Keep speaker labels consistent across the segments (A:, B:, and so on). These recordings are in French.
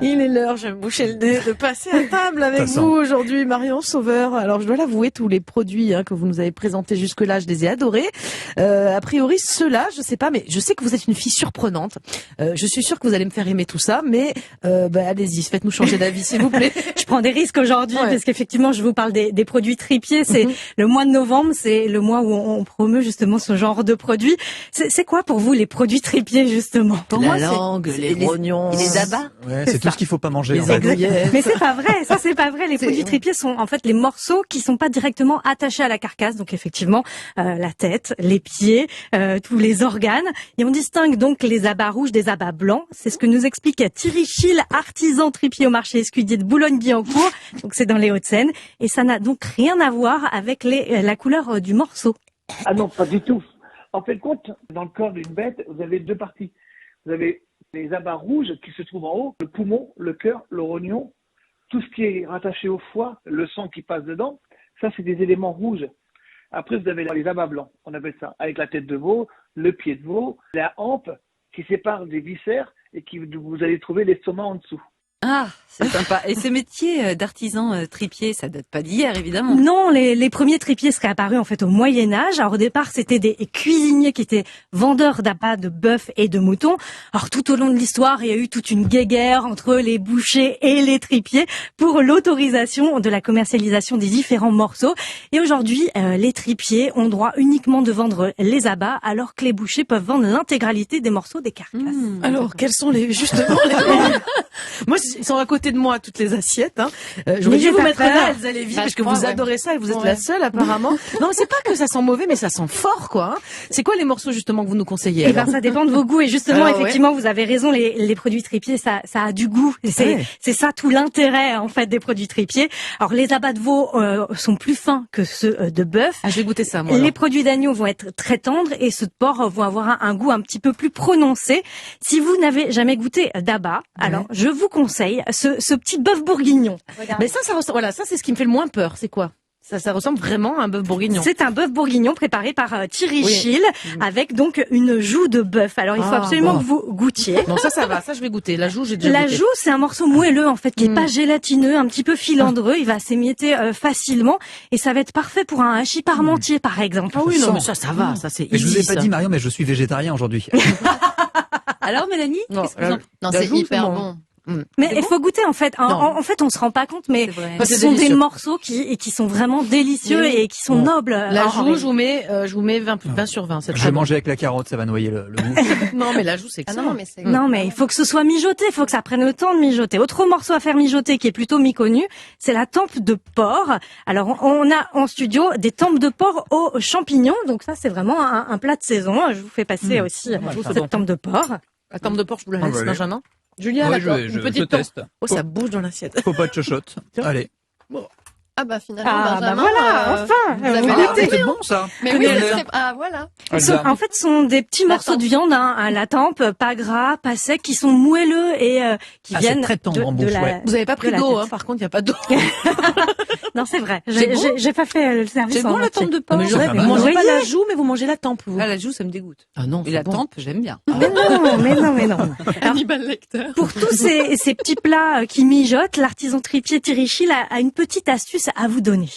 A: Il est l'heure, je vais me boucher le nez, de passer à table avec vous aujourd'hui, Marion Sauveur. Alors, je dois l'avouer, tous les produits que vous nous avez présentés jusque-là, je les ai adorés. A priori, ceux-là, je sais pas, mais je sais que vous êtes une fille surprenante. Je suis sûre que vous allez me faire aimer tout ça, mais allez-y, faites-nous changer d'avis, s'il vous plaît.
B: Je prends des risques aujourd'hui, parce qu'effectivement, je vous parle des produits tripiers. C'est le mois de novembre, c'est le mois où on promeut justement ce genre de produits. C'est quoi pour vous les produits tripiers, justement?
A: Pour moi, langue, les rognons,
C: les abats.
D: Ouais, c'est tout ce qu'il faut pas manger.
B: Mais c'est pas vrai, ça c'est pas vrai. Les produits tripiers sont en fait les morceaux qui sont pas directement attachés à la carcasse. Donc effectivement, la tête, les pieds, tous les organes. Et on distingue donc les abats rouges des abats blancs. C'est ce que nous explique Thierry Schill, artisan tripier au marché Escudier de Boulogne-Billancourt. Donc c'est dans les Hauts-de-Seine. Et ça n'a donc rien à voir avec la couleur du morceau.
E: Ah non, pas du tout. En fait, compte, dans le corps d'une bête, vous avez deux parties. Vous avez les abats rouges qui se trouvent en haut, le poumon, le cœur, le rognon, tout ce qui est rattaché au foie, le sang qui passe dedans, ça c'est des éléments rouges. Après vous avez les abats blancs, on appelle ça, avec la tête de veau, le pied de veau, la hampe qui sépare des viscères et qui vous allez trouver l'estomac en dessous.
C: Ah, c'est sympa. Et ce métier d'artisan tripier, ça date pas d'hier, évidemment.
B: Non, les premiers tripiers seraient apparus en fait au Moyen-Âge. Alors au départ, c'était des cuisiniers qui étaient vendeurs d'abats de bœuf et de mouton. Alors tout au long de l'histoire, il y a eu toute une guéguerre entre les bouchers et les tripiers pour l'autorisation de la commercialisation des différents morceaux. Et aujourd'hui, les tripiers ont droit uniquement de vendre les abats, alors que les bouchers peuvent vendre l'intégralité des morceaux des carcasses.
A: Alors, quels sont justement les... Moi, ils sont à côté de moi, toutes les assiettes. J'aurais dû vous mettre là, Elsa Lévy, parce que vous adorez ça et vous êtes la seule apparemment. Non, mais c'est pas que ça sent mauvais, mais ça sent fort, quoi. C'est quoi les morceaux justement que vous nous conseillez?
B: Eh ben, ça dépend de vos goûts. Et justement, effectivement, vous avez raison. Les produits tripiers, ça a du goût. C'est ça tout l'intérêt en fait des produits tripiers. Alors, les abats de veau sont plus fins que ceux de bœuf.
A: Ah, je vais goûter ça, moi.
B: Les produits d'agneau vont être très tendres et ceux de porc vont avoir un goût un petit peu plus prononcé. Si vous n'avez jamais goûté d'abat, alors je vous conseille ce petit bœuf bourguignon.
A: Mais ça ressemble, voilà, ça c'est ce qui me fait le moins peur. C'est quoi? Ça ressemble vraiment à un bœuf bourguignon.
B: C'est un bœuf bourguignon préparé par Thierry Schill avec donc une joue de bœuf. Alors il faut absolument que vous goûtiez.
A: Non, ça va, ça je vais goûter. La joue, j'ai déjà goûté.
B: La joue, c'est un morceau moelleux en fait qui est pas gélatineux, un petit peu filandreux, il va s'émietter facilement et ça va être parfait pour un hachis parmentier par exemple.
A: Ah oui, non, mais ça va, ça c'est easy.
D: Mais je vous ai pas dit Marion, mais je suis végétarien aujourd'hui.
C: Alors Mélanie, qu'est-ce que vous en...
F: Non, c'est hyper bon.
B: Mais il faut goûter en fait. En fait, on se rend pas compte, mais ce sont des morceaux qui sont vraiment délicieux et qui sont nobles.
A: La joue, je vous mets 20 sur 20.
D: Je vais manger avec la carotte, ça va noyer le goût.
A: Non, mais la joue, c'est excellent.
B: Non, mais il faut que ce soit mijoté. Il faut que ça prenne le temps de mijoter. Autre morceau à faire mijoter qui est plutôt méconnu, c'est la tempe de porc. Alors, on a en studio des tempes de porc aux champignons. Donc ça, c'est vraiment un plat de saison. Je vous fais passer aussi cette tempe de porc.
A: La tempe de porc, je vous la laisse, Benjamin. Julien, d'accord. Une petite
D: teste.
A: Oh, ça bouge dans l'assiette.
D: Faut pas de chochotte. Allez.
F: Ah bah finalement,
B: Benjamin,
F: voilà,
B: enfin,
F: vous avez l'air
D: c'est bon ça.
F: Mais oui, voilà.
B: En fait, ce sont des petits morceaux de viande, la tempe, pas gras, pas sec, qui sont moelleux et qui viennent
D: très tendre en bouche,
A: Vous avez pas pris d'eau, par contre, il y a pas d'eau.
B: Non, c'est vrai. J'ai pas fait le service.
C: C'est bon la tempe de porc.
A: Mais vous mangez pas la joue, mais vous mangez la tempe, vous.
C: Ah, la joue, ça me dégoûte.
A: Ah non,
C: et la tempe, j'aime bien.
B: Mais non.
F: Hannibal Lecter.
B: Pour tous ces petits plats qui mijotent, l'artisan tripier Thierry Schill a une petite astuce à vous donner.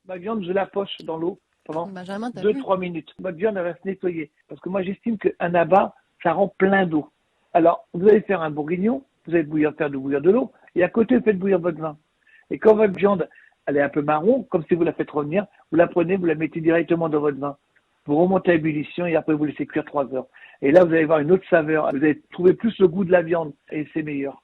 E: Ma viande, je la poche dans l'eau pendant
F: Benjamin,
E: 2-3 minutes. Ma viande, elle va se nettoyer. Parce que moi, j'estime qu'un abat, ça rend plein d'eau. Alors, vous allez faire un bourguignon, vous allez faire bouillir de l'eau, et à côté, vous faites bouillir votre vin. Et quand votre viande, elle est un peu marron, comme si vous la faites revenir, vous la prenez, vous la mettez directement dans votre vin. Vous remontez à ébullition et après, vous laissez cuire 3 heures. Et là, vous allez avoir une autre saveur. Vous allez trouver plus le goût de la viande, et c'est meilleur.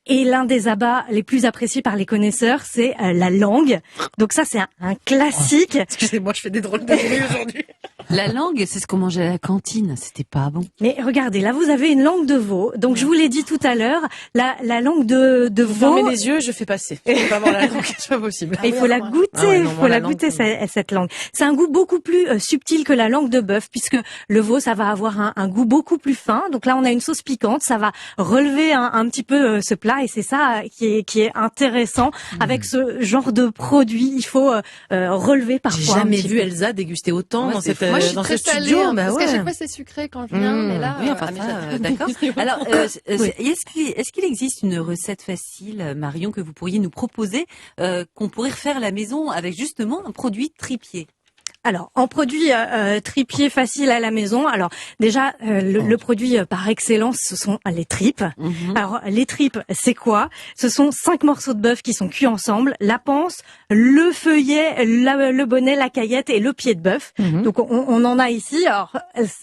B: Et l'un des abats les plus appréciés par les connaisseurs, c'est la langue. Donc ça, c'est un classique.
A: Excusez-moi, je fais des drôles de bruit aujourd'hui.
C: La langue, c'est ce qu'on mangeait à la cantine. C'était pas bon.
B: Mais regardez, là, vous avez une langue de veau. Donc, je vous l'ai dit tout à l'heure, la langue de veau.
A: Fermez les yeux, je fais passer. Je peux pas avoir la langue, c'est pas possible.
B: Et il faut la goûter, il faut la goûter, cette langue. C'est un goût beaucoup plus subtil que la langue de bœuf, puisque le veau, ça va avoir un goût beaucoup plus fin. Donc là, on a une sauce piquante, ça va relever un petit peu ce plat, et c'est ça qui est intéressant. Avec ce genre de produit, il faut relever parfois.
A: J'ai jamais vu Elsa déguster autant dans cette
F: Moi, je suis
A: dans
F: très
A: ce
F: salée,
A: studio.
F: hein, parce qu'à
A: ouais.
F: chaque fois, c'est sucré quand je viens, mais là,
C: Oui, enfin
F: mais
C: ça,
F: j'adore.
C: d'accord. Alors,
A: Oui.
C: est-ce qu'il existe une recette facile, Marion, que vous pourriez nous proposer, qu'on pourrait refaire à la maison avec justement un produit tripier?
B: Alors, en produit tripier facile à la maison, alors déjà, le produit par excellence, ce sont les tripes. Alors, les tripes, c'est quoi? Ce sont 5 morceaux de bœuf qui sont cuits ensemble, la panse, le feuillet, le bonnet, la caillette et le pied de bœuf. Donc, on en a ici. Alors,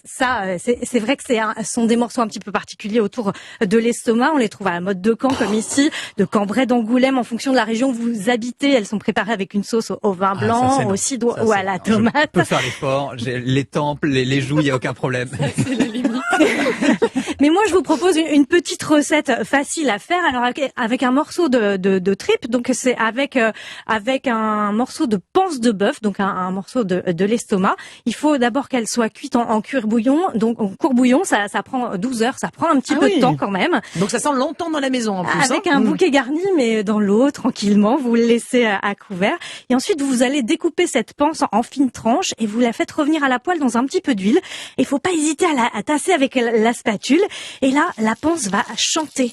B: ça, c'est vrai que ce sont des morceaux un petit peu particuliers autour de l'estomac. On les trouve à la mode de Caen, comme ici, de Cambrai, d'Angoulême, en fonction de la région où vous habitez. Elles sont préparées avec une sauce au vin blanc,
D: ça, c'est non.
B: au cidre
D: Ça,
B: ou à
D: c'est
B: la
D: non.
B: tomate.
D: Je peux faire l'effort, j'ai les tempes, les joues, il n'y a aucun problème.
F: C'est la limite.
B: Mais moi, je vous propose une petite recette facile à faire. Alors avec un morceau de tripe, donc c'est avec un morceau de panse de bœuf, donc un morceau de l'estomac. Il faut d'abord qu'elle soit cuite en cuir bouillon. Donc en court bouillon, ça prend 12 heures, ça prend un petit peu de temps quand même.
A: Donc ça sent longtemps dans la maison en plus.
B: Avec un bouquet garni, mais dans l'eau, tranquillement, vous le laissez à couvert. Et ensuite, vous allez découper cette panse en fines tranches et vous la faites revenir à la poêle dans un petit peu d'huile. Il faut pas hésiter à tasser avec la spatule. Et là, la panse va chanter.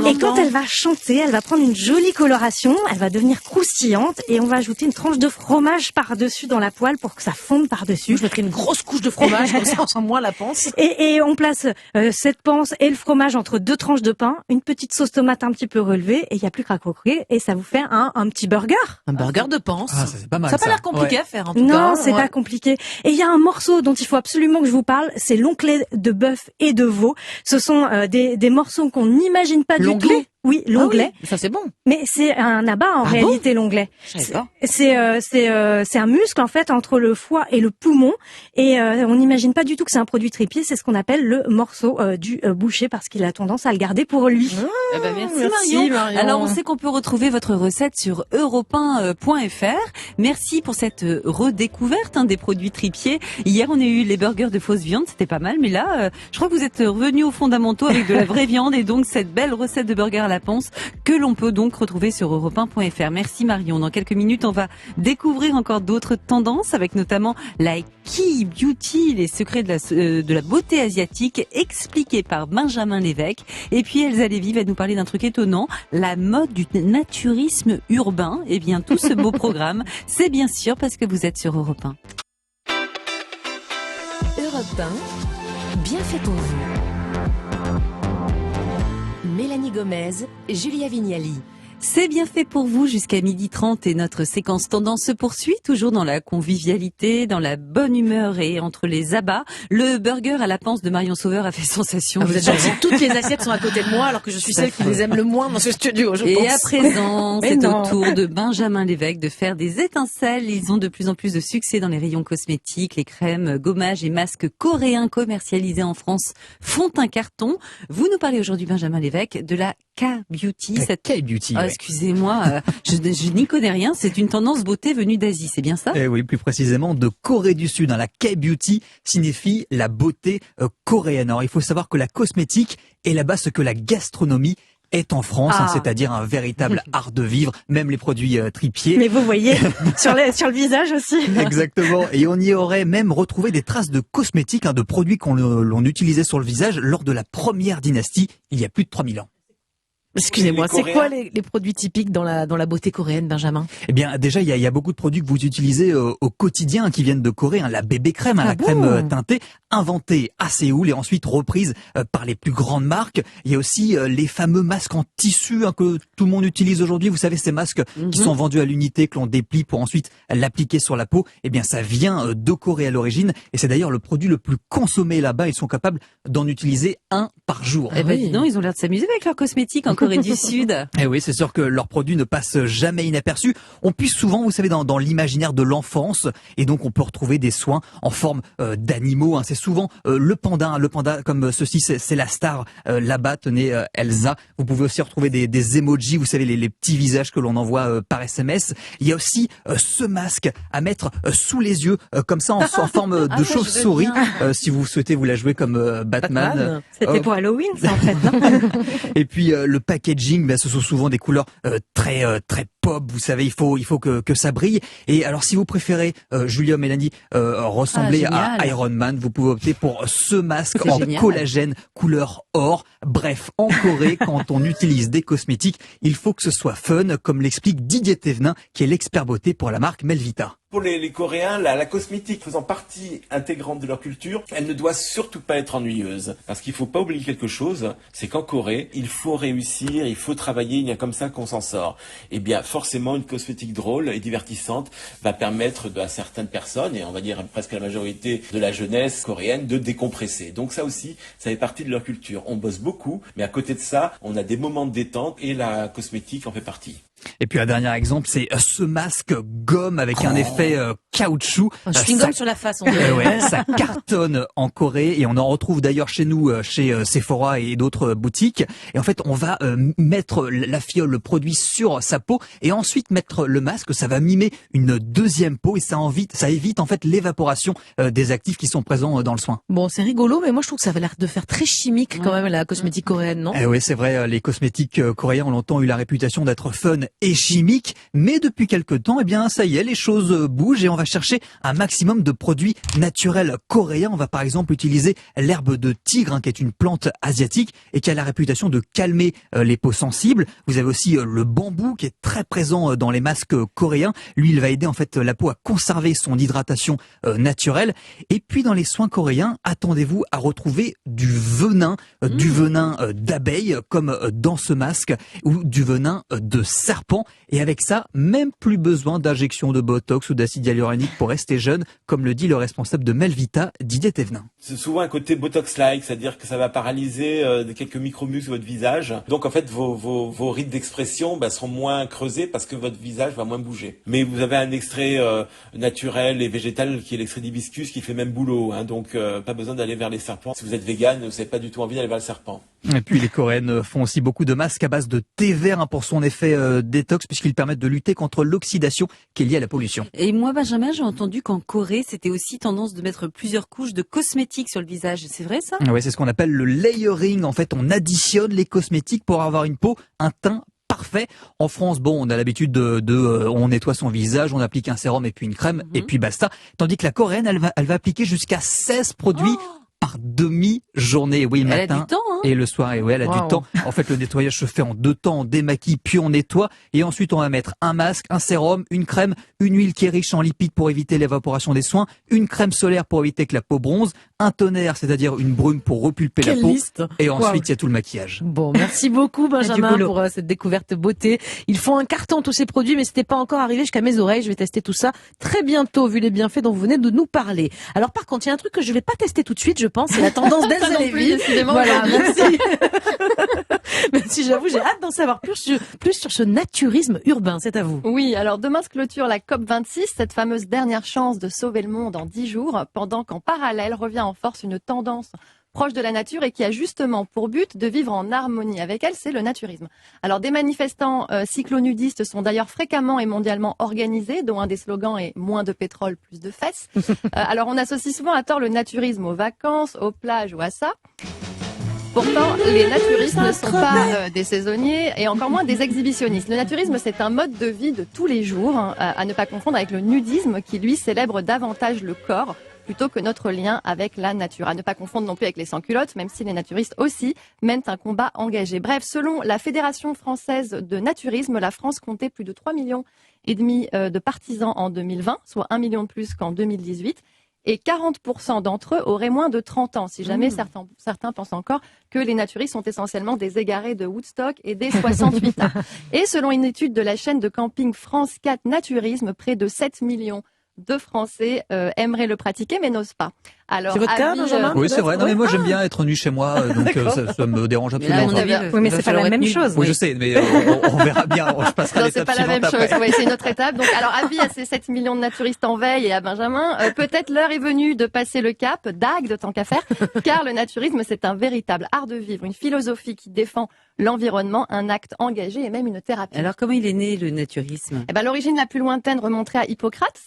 B: Et quand elle va chanter, elle va prendre une jolie coloration, elle va devenir croustillante et on va ajouter une tranche de fromage par-dessus dans la poêle pour que ça fonde par-dessus.
A: Je mettrai une grosse couche de fromage, comme ça on sent moins la panse.
B: Et on place cette panse et le fromage entre 2 tranches de pain, une petite sauce tomate un petit peu relevée et il n'y a plus qu'à croquer et ça vous fait un petit burger.
A: Un burger de panse.
D: Ah, ça c'est pas mal.
A: Ça a pas l'air compliqué
D: Ouais.
A: à faire en tout cas.
B: Non, c'est
A: Ouais.
B: pas compliqué. Et il y a un morceau dont il faut absolument que je vous parle, c'est l'onglet de bœuf et de veau. Ce sont des morceaux qu'on n'imagine pas du tout.
A: L'onglet ?
B: Oui, l'onglet.
A: Ah oui, ça c'est bon.
B: Mais c'est un abat en
A: Ah
B: réalité, l'onglet.
A: Je savais pas.
B: C'est un muscle en fait entre le foie et le poumon et on n'imagine pas du tout que c'est un produit tripier. C'est ce qu'on appelle le morceau du boucher parce qu'il a tendance à le garder pour lui.
C: Eh ben, merci,
A: Merci,
C: Marion. Alors, on sait qu'on peut retrouver votre recette sur europe1.fr. Merci pour cette redécouverte des produits tripiers. Hier, on a eu les burgers de fausse viande, c'était pas mal, mais là, je crois que vous êtes revenu aux fondamentaux avec de la vraie viande et donc cette belle recette de burger à la panse que l'on peut donc retrouver sur europe1.fr. Merci Marion. Dans quelques minutes, on va découvrir encore d'autres tendances avec notamment la Key Beauty, les secrets de la beauté asiatique expliqués par Benjamin Lévesque. Et puis Elsa Lévy va nous parler d'un truc étonnant, la mode du naturisme urbain. Eh bien, tout ce beau programme, c'est bien sûr parce que vous êtes sur Europe 1.
G: Europe 1, bien fait pour vous. Mélanie Gomez, Julia Vignali.
C: C'est bien fait pour vous jusqu'à 12h30 et notre séquence tendance se poursuit, toujours dans la convivialité, dans la bonne humeur et entre les abats. Le burger à la panse de Marion Sauveur a fait sensation.
A: Ah, vous êtes gentil, toutes les assiettes sont à côté de moi alors que je suis celle qui les aime le moins dans ce studio, je pense.
C: Et à présent,
B: Mais
C: c'est
B: non.
C: au tour de Benjamin Lévesque de faire des étincelles. Ils ont de plus en plus de succès dans les rayons cosmétiques. Les crèmes, gommages et masques coréens commercialisés en France font un carton. Vous nous parlez aujourd'hui, Benjamin Lévesque, de la K-Beauty.
D: La K-Beauty,
C: Ah,
D: ouais.
C: excusez-moi, je n'y connais rien. C'est une tendance beauté venue d'Asie, c'est bien ça?
D: Eh oui, plus précisément de Corée du Sud. La K-Beauty signifie la beauté coréenne. Alors, il faut savoir que la cosmétique est là-bas ce que la gastronomie est en France, c'est-à-dire un véritable art de vivre, même les produits tripiers.
B: Mais vous voyez sur le visage aussi.
D: Exactement. Et on y aurait même retrouvé des traces de cosmétiques, de produits l'on utilisait sur le visage lors de la première dynastie, il y a plus de 3000 ans.
A: Excusez-moi, c'est quoi les produits typiques dans la beauté coréenne, Benjamin?
D: Eh bien, déjà, il y a beaucoup de produits que vous utilisez au quotidien qui viennent de Corée. La bébé crème, la crème teintée, inventée à Séoul et ensuite reprise par les plus grandes marques. Il y a aussi les fameux masques en tissu que tout le monde utilise aujourd'hui. Vous savez, ces masques qui sont vendus à l'unité, que l'on déplie pour ensuite l'appliquer sur la peau. Eh bien, ça vient de Corée à l'origine et c'est d'ailleurs le produit le plus consommé là-bas. Ils sont capables d'en utiliser un par jour.
C: Eh ben, dis donc, ils ont l'air de s'amuser avec leurs cosmétiques en Corée du Sud.
D: Eh oui, c'est sûr que leurs produits ne passent jamais inaperçus. On puise souvent, vous savez, dans l'imaginaire de l'enfance, et donc on peut retrouver des soins en forme d'animaux. C'est souvent le panda comme ceci, c'est la star là-bas. Tenez, Elsa. Vous pouvez aussi retrouver des emojis, vous savez, les petits visages que l'on envoie par SMS. Il y a aussi ce masque à mettre sous les yeux, comme ça, en forme de chauve-souris. Si vous souhaitez vous la jouer comme Batman.
B: C'était pour Halloween, ça en fait, non?
D: Et puis le packaging, ce sont souvent des couleurs très pop. Vous savez, il faut que ça brille. Et alors, si vous préférez, Julia, Mélanie, ressembler à Iron Man, vous pouvez opter pour ce masque en collagène couleur or. Bref, en Corée, quand on utilise des cosmétiques, il faut que ce soit fun, comme l'explique Didier Thévenin, qui est l'expert beauté pour la marque Melvita.
H: Pour les Coréens, la cosmétique faisant partie intégrante de leur culture, elle ne doit surtout pas être ennuyeuse. Parce qu'il faut pas oublier quelque chose, c'est qu'en Corée, il faut réussir, il faut travailler, il y a comme ça qu'on s'en sort. Et bien, forcément, une cosmétique drôle et divertissante va permettre à certaines personnes, et on va dire presque la majorité de la jeunesse coréenne, de décompresser. Donc ça aussi, ça fait partie de leur culture. On bosse beaucoup, mais à côté de ça, on a des moments de détente et la cosmétique en fait partie.
D: Et puis un dernier exemple, c'est ce masque gomme avec un effet caoutchouc.
A: Un chewing-gum sur la face. Ouais,
D: ça cartonne en Corée et on en retrouve d'ailleurs chez nous, chez Sephora et d'autres boutiques. Et en fait, on va mettre la fiole, le produit sur sa peau et ensuite mettre le masque. Ça va mimer une deuxième peau et ça évite en fait l'évaporation des actifs qui sont présents dans le soin.
A: Bon, c'est rigolo, mais moi je trouve que ça avait l'air de faire très chimique quand même la cosmétique coréenne, non?
D: Oui, c'est vrai. Les cosmétiques coréens ont longtemps eu la réputation d'être fun et chimique, mais depuis quelque temps, ça y est, les choses bougent et on va chercher un maximum de produits naturels coréens. On va par exemple utiliser l'herbe de tigre, qui est une plante asiatique et qui a la réputation de calmer les peaux sensibles. Vous avez aussi le bambou qui est très présent dans les masques coréens. Lui, il va aider en fait la peau à conserver son hydratation naturelle. Et puis dans les soins coréens, attendez-vous à retrouver du venin d'abeille comme dans ce masque ou du venin de serpent. Et avec ça, même plus besoin d'injection de botox ou d'acide hyaluronique pour rester jeune, comme le dit le responsable de Melvita, Didier Thévenin.
H: C'est souvent un côté botox-like, c'est-à-dire que ça va paralyser quelques micromuscles de votre visage. Donc en fait, vos rides d'expression seront moins creusés parce que votre visage va moins bouger. Mais vous avez un extrait naturel et végétal qui est l'extrait d'hibiscus qui fait même boulot. Donc pas besoin d'aller vers les serpents. Si vous êtes vegan, vous n'avez pas du tout envie d'aller vers le serpent.
D: Et puis les Coréennes font aussi beaucoup de masques à base de thé vert pour son effet détox puisqu'ils permettent de lutter contre l'oxydation qui est liée à la pollution.
C: Et moi, Benjamin, j'ai entendu qu'en Corée, c'était aussi tendance de mettre plusieurs couches de cosmétiques sur le visage. C'est vrai ça?
D: Oui, c'est ce qu'on appelle le layering. En fait, on additionne les cosmétiques pour avoir une peau, un teint parfait. En France, on a l'habitude on nettoie son visage, on applique un sérum et puis une crème et puis basta. Tandis que la Coréenne, elle va appliquer jusqu'à 16 produits par demi-journée. Oui, le matin.
C: Elle a du temps,
D: et le soir. Et oui, elle a du temps. En fait, le nettoyage se fait en 2 temps. On démaquille, puis on nettoie. Et ensuite, on va mettre un masque, un sérum, une crème, une huile qui est riche en lipides pour éviter l'évaporation des soins, une crème solaire pour éviter que la peau bronze, un toner, c'est-à-dire une brume pour repulper la peau. Et ensuite, il y a tout le maquillage.
A: Bon, merci beaucoup, Benjamin, pour cette découverte beauté. Ils font un carton, tous ces produits, mais c'était pas encore arrivé jusqu'à mes oreilles. Je vais tester tout ça très bientôt, vu les bienfaits dont vous venez de nous parler. Alors, par contre, il y a un truc que je vais pas tester tout de suite, je pense, c'est la tendance d'Elsa Lévy. Voilà, merci. Merci, j'avoue, j'ai hâte d'en savoir plus sur ce naturisme urbain. C'est à vous.
F: Oui, alors demain se clôture la COP26, cette fameuse dernière chance de sauver le monde en 10 jours, pendant qu'en parallèle revient en force une tendance proche de la nature et qui a justement pour but de vivre en harmonie avec elle, c'est le naturisme. Alors des manifestants cyclonudistes sont d'ailleurs fréquemment et mondialement organisés, dont un des slogans est « moins de pétrole, plus de fesses ». Alors on associe souvent à tort le naturisme aux vacances, aux plages ou à ça. Pourtant, les naturistes ne sont pas des saisonniers et encore moins des exhibitionnistes. Le naturisme, c'est un mode de vie de tous les jours, à ne pas confondre avec le nudisme qui, lui, célèbre davantage le corps plutôt que notre lien avec la nature. À ne pas confondre non plus avec les sans-culottes, même si les naturistes aussi mènent un combat engagé. Bref, selon la Fédération française de naturisme, la France comptait plus de 3,5 millions de partisans en 2020, soit 1 million de plus qu'en 2018. Et 40% d'entre eux auraient moins de 30 ans, si jamais certains pensent encore que les naturistes sont essentiellement des égarés de Woodstock et des 68 ans. Et selon une étude de la chaîne de camping France 4 Naturisme, près de 7 millions de Français aimeraient le pratiquer mais n'osent pas. Alors,
A: c'est votre cas, Benjamin?
D: Oui, c'est vrai. Non, mais moi, j'aime bien être nu chez moi, donc ça me dérange absolument pas.
B: Oui, mais c'est pas la même chose.
D: Oui, je sais, mais on verra bien. Je passerai à l'étape suivante après.
F: C'est pas la même chose. Oui, c'est une autre étape. Donc, alors, avis à ces 7 millions de naturistes en veille et à Benjamin, peut-être l'heure est venue de passer le cap, dague de tant qu'à faire, car le naturisme, c'est un véritable art de vivre, une philosophie qui défend l'environnement, un acte engagé et même une thérapie.
C: Alors, comment il est né, le naturisme?
F: L'origine la plus lointaine remonterait à Hippocrate,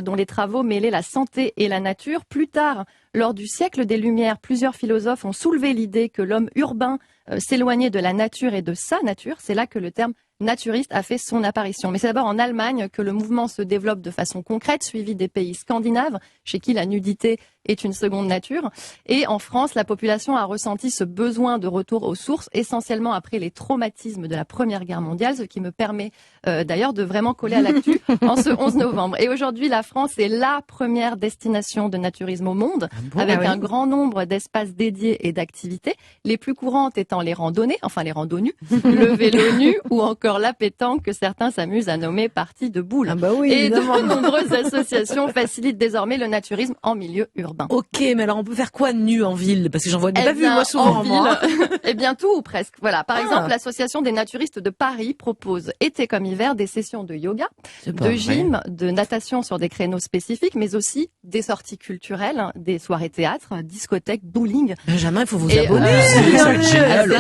F: dont les travaux mêlaient la santé et la nature. Plus tard, lors du siècle des Lumières, plusieurs philosophes ont soulevé l'idée que l'homme urbain s'éloigner de la nature et de sa nature. C'est là que le terme naturiste a fait son apparition. Mais c'est d'abord en Allemagne que le mouvement se développe de façon concrète, suivi des pays scandinaves, chez qui la nudité est une seconde nature. Et en France, la population a ressenti ce besoin de retour aux sources, essentiellement après les traumatismes de la Première Guerre mondiale, ce qui me permet d'ailleurs de vraiment coller à l'actu en ce 11 novembre. Et aujourd'hui, la France est la première destination de naturisme au monde, avec un grand nombre d'espaces dédiés et d'activités, les plus courantes étant les randonnées, enfin les randonnues, le vélo nu ou encore la pétanque que certains s'amusent à nommer partie de boule. Et de nombreuses associations facilitent désormais le naturisme en milieu urbain.
A: Ok, mais alors on peut faire quoi de nu en ville? Parce que j'en vois pas vu moi souvent.
F: En ville, eh bien tout ou presque. Voilà. Par exemple, l'association des naturistes de Paris propose été comme hiver des sessions de yoga, de gym, de natation sur des créneaux spécifiques, mais aussi des sorties culturelles, des soirées théâtre, discothèques, bowling.
A: Benjamin, il faut vous abonner.
D: C'est génial,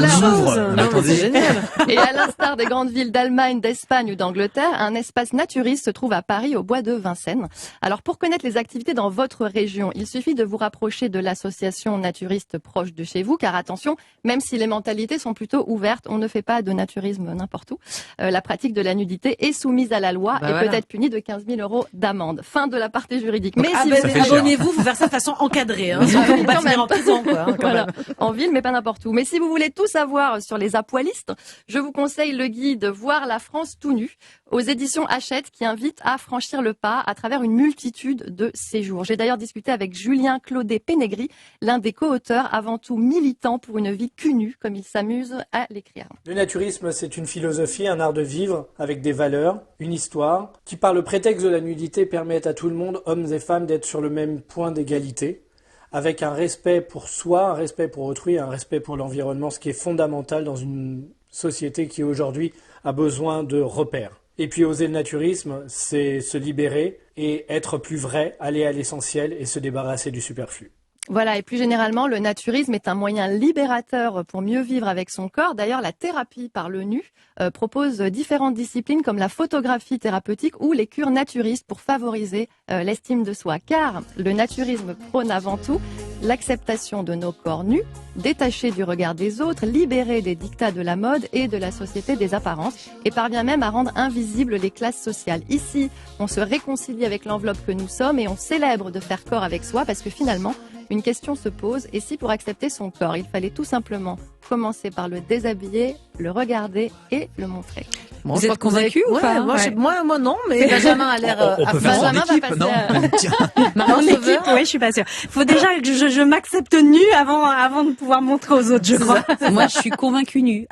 A: c'est génial.
F: Et à l'instar des grandes villes d'Allemagne, d'Espagne ou d'Angleterre, un espace naturiste se trouve à Paris, au bois de Vincennes. Alors pour connaître les activités dans votre région, il suffit de vous rapprocher de l'association naturiste proche de chez vous, car attention, même si les mentalités sont plutôt ouvertes, on ne fait pas de naturisme n'importe où. La pratique de la nudité est soumise à la loi et peut être punie de 15 000 € d'amende. Fin de la partie juridique.
A: Mais si abonnez-vous, faut faire ça de façon encadrée. Hein, sinon on va finir en prison, quoi. Hein,
F: voilà. En ville, mais pas n'importe où. Mais si vous voulez tout savoir sur les apoilistes, je vous conseille le guide Voir la France tout nu aux éditions Hachette, qui invite à franchir le pas à travers une multitude de séjours. J'ai d'ailleurs discuté avec Julien Claudet-Pénégry, l'un des co-auteurs, avant tout militant pour une vie cul nue, comme il s'amuse à l'écrire.
I: Le naturisme, c'est une philosophie, un art de vivre avec des valeurs, une histoire, qui par le prétexte de la nudité permettent à tout le monde, hommes et femmes, d'être sur le même point d'égalité, avec un respect pour soi, un respect pour autrui, un respect pour l'environnement, ce qui est fondamental dans une société qui aujourd'hui a besoin de repères. Et puis oser le naturisme, c'est se libérer et être plus vrai, aller à l'essentiel et se débarrasser du superflu.
F: Voilà, et plus généralement, le naturisme est un moyen libérateur pour mieux vivre avec son corps. D'ailleurs, la thérapie par le nu propose différentes disciplines comme la photographie thérapeutique ou les cures naturistes pour favoriser l'estime de soi. Car le naturisme prône avant tout l'acceptation de nos corps nus, détachés du regard des autres, libérés des dictats de la mode et de la société des apparences, et parvient même à rendre invisibles les classes sociales. Ici, on se réconcilie avec l'enveloppe que nous sommes et on célèbre de faire corps avec soi parce que finalement, une question se pose, et si pour accepter son corps, il fallait tout simplement commencer par le déshabiller, le regarder et le montrer.
C: Bon, vous êtes convaincu ou pas?
A: Moi non, mais Benjamin a l'air...
D: On peut faire ça en équipe, non?
B: En équipe, oui, je suis pas sûre. Faut déjà que je m'accepte nue avant de pouvoir montrer aux autres, je crois.
C: Moi, je suis convaincue nue.